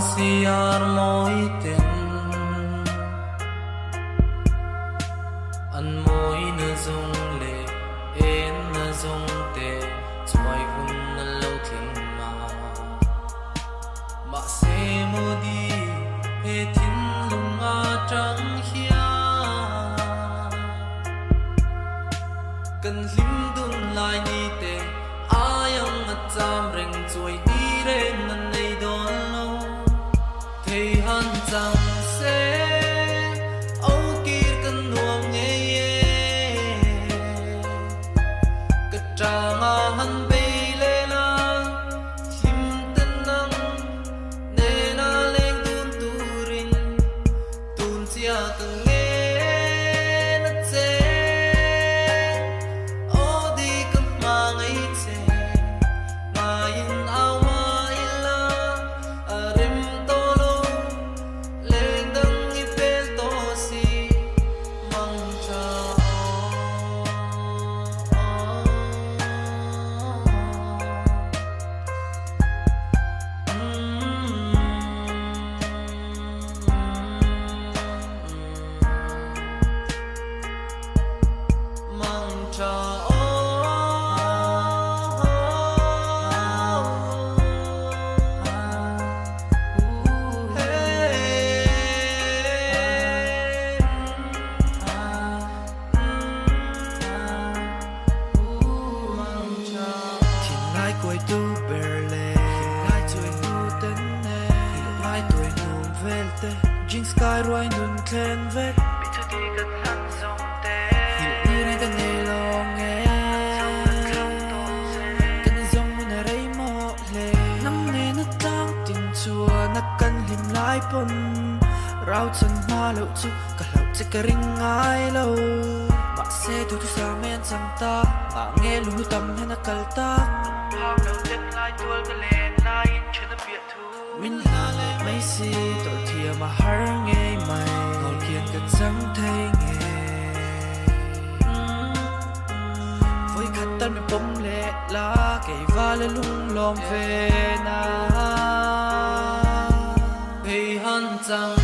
siar moi ten an moi na zong le en na zong te choi hun na lo thling ma se mo di he thin lung a trăng hia kan lim dun lai ni te ayang a cham reng choi di ren nan nei don lo thei han chang se au kir kan nuam nge ye ka tranga han be le na lim tan nang ne na leng dun turin tun chia kan nge na che o di kan ma ngai che ma yin awa ila arim tolo leng dang I pel to si mang cha mang cha quay tu berle lai tuổi nu ten ne lai tuổi nu velte jeans sky roi nun klen vet bị thu đi gần hắn dòng te hiểu đi này ta nghe lòng nghe cần dòng mun rei mo le nang ne na tang tin chua na kan lim lai pon rau chân ma lâu chu cả lâu chỉ cả ring ai lâu mà xe tu tu sa men sang ta mà nghe lu tâm hay na kalta how no ten lai tual ka len lai in chuna bia thu min la le mai si to thia ma har nge mai ngol kian kan sang thei nge voi khat tan mi pom le la ke va le lung lom ve na hey han chang